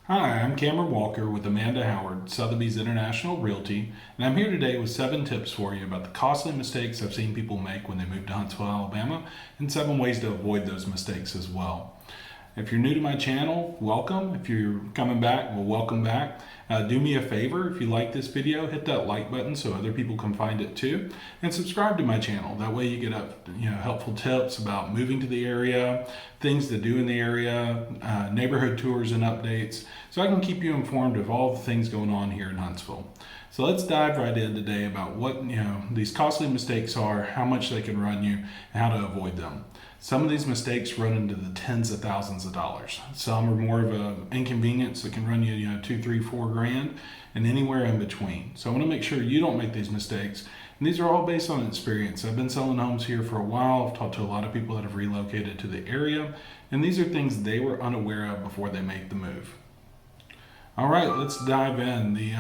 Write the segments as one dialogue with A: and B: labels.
A: Hi, I'm Cameron Walker with Amanda Howard, Sotheby's International Realty, and I'm here today with 7 tips for you about the costly mistakes I've seen people make when they move to Huntsville, Alabama, and 7 ways to avoid those mistakes as well. If you're new to my channel, welcome. If you're coming back, well, welcome back. Do me a favor, if you like this video, hit that like button so other people can find it too, and subscribe to my channel. That way you get helpful tips about moving to the area, things to do in the area, neighborhood tours and updates, so I can keep you informed of all the things going on here in Huntsville. So let's dive right in today about what these costly mistakes are, how much they can run you, and how to avoid them. Some of these mistakes run into the tens of thousands of dollars. Some are more of an inconvenience that can run you, 2, 3, 4 grand, and anywhere in between. So I want to make sure you don't make these mistakes. And these are all based on experience. I've been selling homes here for a while. I've talked to a lot of people that have relocated to the area, and these are things they were unaware of before they made the move. All right, let's dive in. The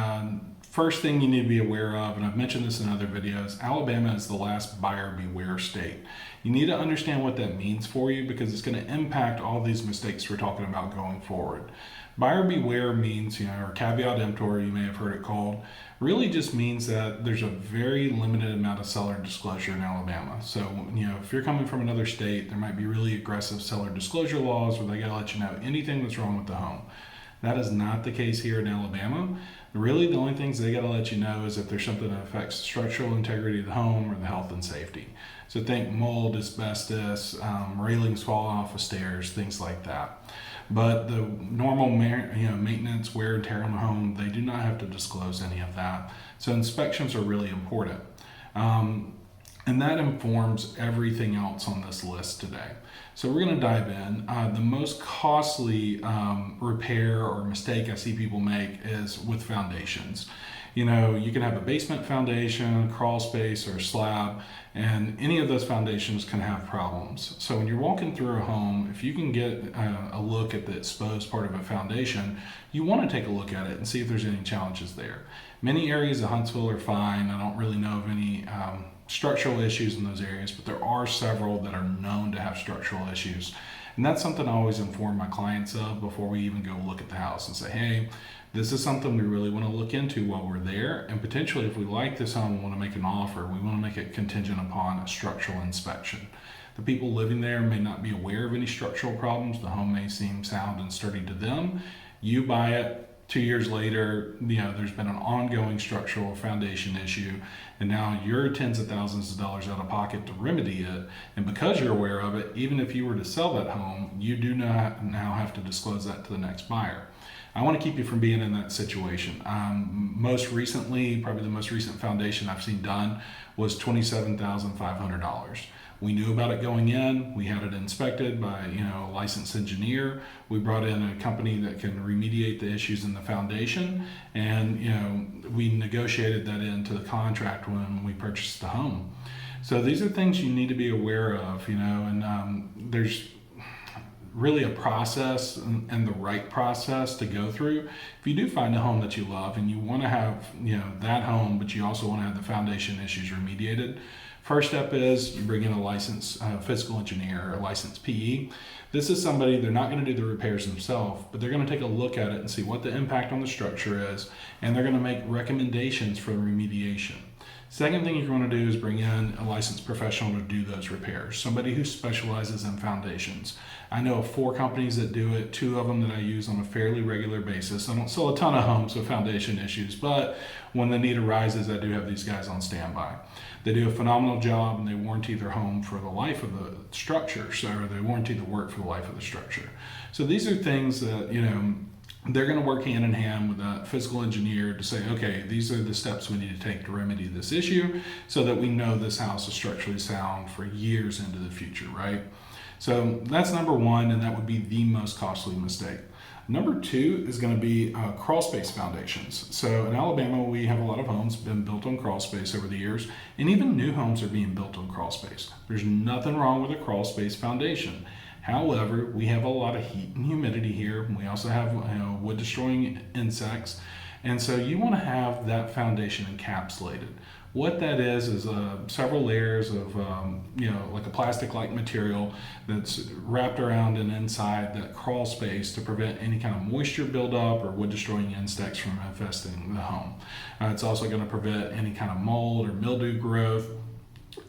A: first thing you need to be aware of, and I've mentioned this in other videos, Alabama is the last buyer beware state. You need to understand what that means for you because it's going to impact all these mistakes we're talking about going forward. Buyer beware means, or caveat emptor, you may have heard it called, really just means that there's a very limited amount of seller disclosure in Alabama. So, if you're coming from another state, there might be really aggressive seller disclosure laws where they got to let you know anything that's wrong with the home. That is not the case here in Alabama. Really, the only things they got to let you know is if there's something that affects the structural integrity of the home or the health and safety. So think mold, asbestos, railings falling off of stairs, things like that. But the normal maintenance, wear and tear on the home, they do not have to disclose any of that. So inspections are really important. And that informs everything else on this list today. So we're going to dive in. The most costly repair or mistake I see people make is with foundations. You can have a basement foundation, crawl space, or a slab, and any of those foundations can have problems. So when you're walking through a home, if you can get a look at the exposed part of a foundation, you want to take a look at it and see if there's any challenges there. Many areas of Huntsville are fine. I don't really know of any structural issues in those areas, but there are several that are known to have structural issues. And that's something I always inform my clients of before we even go look at the house and say, hey, this is something we really want to look into while we're there. And potentially if we like this home and want to make an offer, we want to make it contingent upon a structural inspection. The people living there may not be aware of any structural problems. The home may seem sound and sturdy to them. You buy it. 2 years later, there's been an ongoing structural foundation issue, and now you're tens of thousands of dollars out of pocket to remedy it. And because you're aware of it, even if you were to sell that home, you do not now have to disclose that to the next buyer. I want to keep you from being in that situation. Most recently, probably the most recent foundation I've seen done was $27,500. We knew about it going in. We had it inspected by a licensed engineer. We brought in a company that can remediate the issues in the foundation, and we negotiated that into the contract when we purchased the home. So these are things you need to be aware of, and there's really a process and the right process to go through. If you do find a home that you love and you want to have that home, but you also want to have the foundation issues remediated, first step is you bring in a licensed physical engineer or a licensed PE. This is somebody, they're not going to do the repairs themselves, but they're going to take a look at it and see what the impact on the structure is, and they're going to make recommendations for remediation. Second thing you're going to do is bring in a licensed professional to do those repairs, somebody who specializes in foundations. I know of 4 companies that do it, 2 of them that I use on a fairly regular basis. I don't sell a ton of homes with foundation issues, but when the need arises, I do have these guys on standby. They do a phenomenal job, and they warranty their home for the life of the structure, so they warranty the work for the life of the structure. So these are things that, they're going to work hand in hand with a physical engineer to say, okay, these are the steps we need to take to remedy this issue so that we know this house is structurally sound for years into the future, right? So that's number 1, and that would be the most costly mistake. Number 2 is going to be crawl space foundations. So in Alabama, we have a lot of homes been built on crawl space over the years, and even new homes are being built on crawl space. There's nothing wrong with a crawl space foundation. However, we have a lot of heat and humidity here. We also have wood destroying insects, And so you want to have that foundation encapsulated. What that is several layers of, like a plastic-like material that's wrapped around and inside that crawl space to prevent any kind of moisture buildup or wood-destroying insects from infesting the home. It's also going to prevent any kind of mold or mildew growth.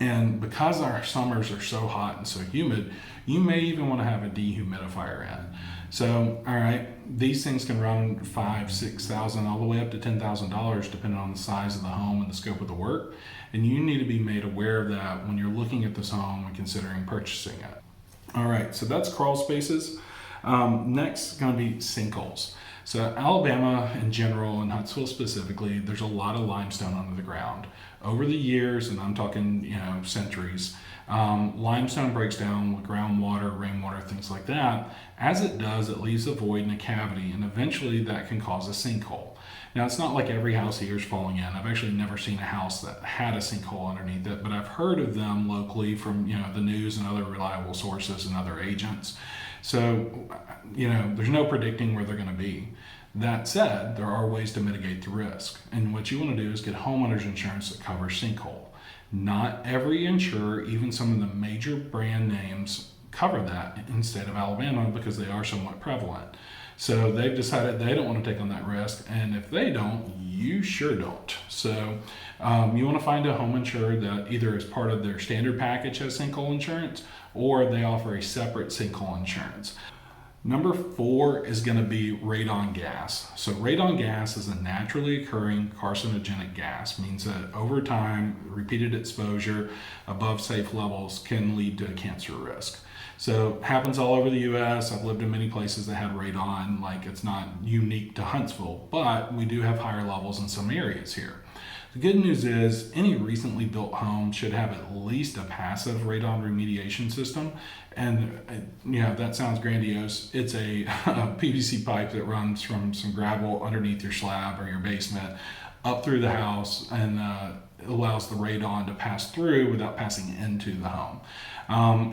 A: And because our summers are so hot and so humid, you may even want to have a dehumidifier in. So, all right, these things can run $5,000-6,000 all the way up to $10,000 depending on the size of the home and the scope of the work. And you need to be made aware of that when you're looking at this home and considering purchasing it. All right, so that's crawl spaces. Next is going to be sinkholes. So Alabama in general and Huntsville specifically, there's a lot of limestone under the ground. Over the years, and I'm talking centuries, limestone breaks down with groundwater, rainwater, things like that. As it does, it leaves a void in a cavity, and eventually that can cause a sinkhole. Now, it's not like every house here is falling in. I've actually never seen a house that had a sinkhole underneath it, but I've heard of them locally from the news and other reliable sources and other agents. So, there's no predicting where they're going to be. That said, there are ways to mitigate the risk. And what you want to do is get homeowners insurance that covers sinkhole. Not every insurer, even some of the major brand names, cover that in the state of Alabama because they are somewhat prevalent. So they've decided they don't want to take on that risk. And if they don't, you sure don't. So you want to find a home insurer that either as part of their standard package has sinkhole insurance or they offer a separate sinkhole insurance. Number 4 is going to be radon gas. So radon gas is a naturally occurring carcinogenic gas, means that over time, repeated exposure above safe levels can lead to a cancer risk. So it happens all over the U.S. I've lived in many places that had radon, like it's not unique to Huntsville, but we do have higher levels in some areas here. The good news is any recently built home should have at least a passive radon remediation system. And that sounds grandiose. It's a PVC pipe that runs from some gravel underneath your slab or your basement up through the house and allows the radon to pass through without passing into the home.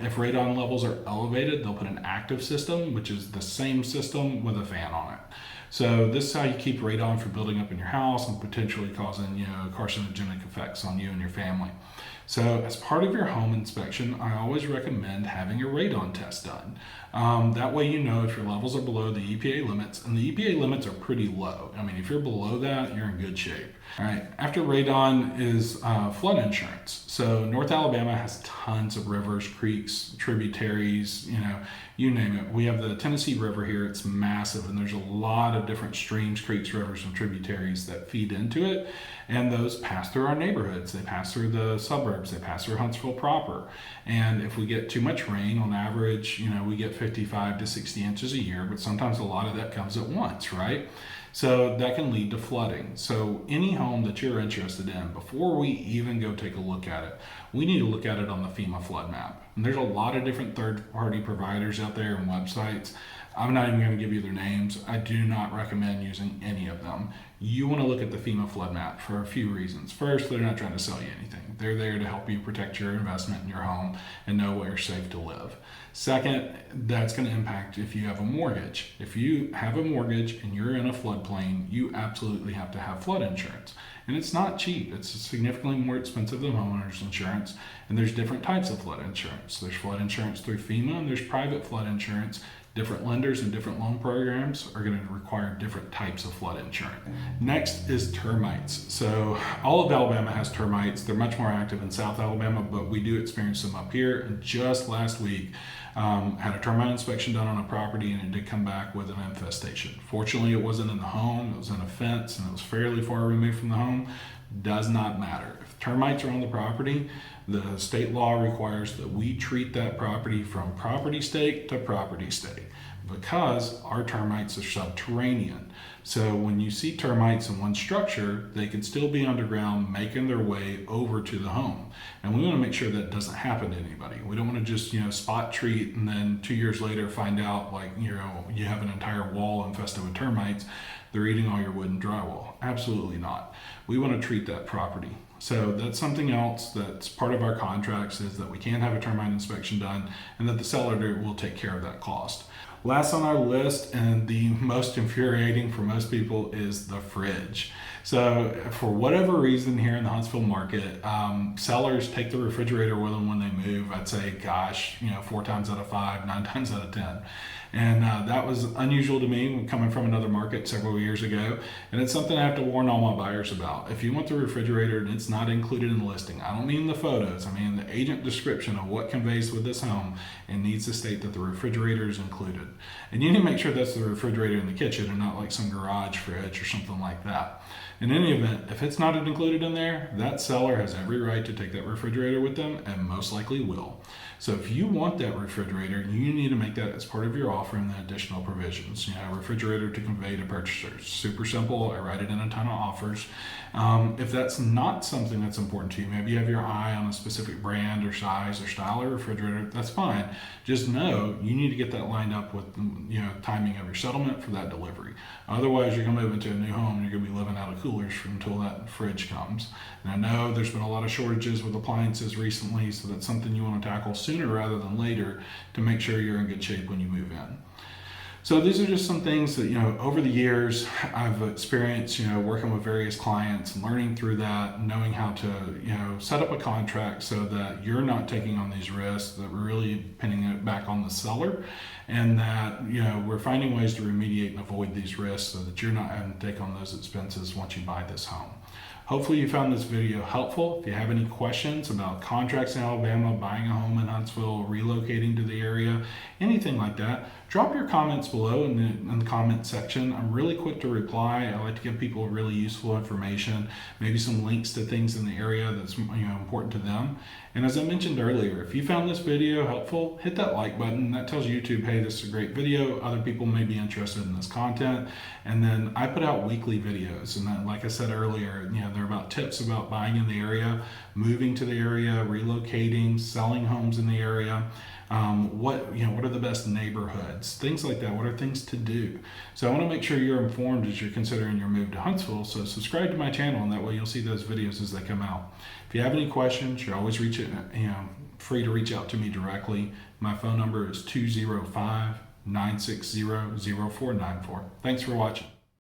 A: If radon levels are elevated, they'll put an active system, which is the same system with a fan on it. So this is how you keep radon from building up in your house and potentially causing carcinogenic effects on you and your family. So as part of your home inspection, I always recommend having a radon test done. That way you know if your levels are below the EPA limits, and the EPA limits are pretty low. I mean, if you're below that, you're in good shape. All right, after radon is flood insurance. So North Alabama has tons of rivers, creeks, tributaries, you name it. We have the Tennessee River here. It's massive, and there's a lot of different streams, creeks, rivers, and tributaries that feed into it. And those pass through our neighborhoods. They pass through the suburbs. They pass through Huntsville proper. And if we get too much rain, on average, we get 55 to 60 inches a year, but sometimes a lot of that comes at once, right? So that can lead to flooding. So any home that you're interested in, before we even go take a look at it, we need to look at it on the FEMA flood map. And there's a lot of different third-party providers out there and websites. I'm not even going to give you their names. I do not recommend using any of them. You want to look at the FEMA flood map for a few reasons. First, they're not trying to sell you anything. They're there to help you protect your investment in your home and know where you're safe to live. Second, that's going to impact if you have a mortgage. If you have a mortgage and you're in a floodplain, you absolutely have to have flood insurance. And it's not cheap. It's significantly more expensive than homeowners insurance. And there's different types of flood insurance. There's flood insurance through FEMA and there's private flood insurance. Different lenders and different loan programs are going to require different types of flood insurance. Next is termites. So all of Alabama has termites. They're much more active in South Alabama, but we do experience them up here. And just last week, had a termite inspection done on a property and it did come back with an infestation. Fortunately, it wasn't in the home. It was in a fence and it was fairly far removed from the home. Does not matter. If termites are on the property, the state law requires that we treat that property from property stake to property stake because our termites are subterranean. So when you see termites in one structure, they can still be underground making their way over to the home. And we want to make sure that doesn't happen to anybody. We don't want to just, spot treat and then 2 years later find out you have an entire wall infested with termites. They're eating all your wood and drywall. Absolutely not. We want to treat that property. So that's something else that's part of our contracts is that we can have a termite inspection done and that the seller will take care of that cost. Last on our list, and the most infuriating for most people, is the fridge. So for whatever reason here in the Huntsville market, sellers take the refrigerator with them when they move. I'd say, gosh, 4 times out of 5, 9 times out of 10. And that was unusual to me coming from another market several years ago. And it's something I have to warn all my buyers about. If you want the refrigerator and it's not included in the listing, I don't mean the photos, I mean the agent description of what conveys with this home, and needs to state that the refrigerator is included. And you need to make sure that's the refrigerator in the kitchen and not like some garage fridge or something like that. In any event, if it's not included in there, that seller has every right to take that refrigerator with them, and most likely will. So if you want that refrigerator, you need to make that as part of your offer and the additional provisions. Refrigerator to convey to purchasers. Super simple. I write it in a ton of offers. If that's not something that's important to you, maybe you have your eye on a specific brand or size or style of refrigerator, that's fine. Just know you need to get that lined up with timing of your settlement for that delivery. Otherwise, you're going to move into a new home and you're going to be living out of coolers until that fridge comes. And I know there's been a lot of shortages with appliances recently, so that's something you want to tackle sooner rather than later to make sure you're in good shape when you move in. So these are just some things that, over the years I've experienced, working with various clients, learning through that, knowing how to, set up a contract so that you're not taking on these risks, that we're really pinning it back on the seller, and that, we're finding ways to remediate and avoid these risks so that you're not having to take on those expenses once you buy this home. Hopefully you found this video helpful. If you have any questions about contracts in Alabama, buying a home in Huntsville, relocating to the area, anything like that, drop your comments below in the comment section. I'm really quick to reply. I like to give people really useful information, maybe some links to things in the area that's important to them. And as I mentioned earlier, if you found this video helpful, hit that like button. That tells YouTube, hey, this is a great video. Other people may be interested in this content. And then I put out weekly videos. And then, like I said earlier, they're about tips about buying in the area, moving to the area, relocating, selling homes in the area. What are the best neighborhoods, things like that. What are things to do? So I want to make sure you're informed as you're considering your move to Huntsville. So subscribe to my channel, and that way you'll see those videos as they come out. If you have any questions, you're always free to reach out to me directly. My phone number is 205-960-0494. Thanks for watching.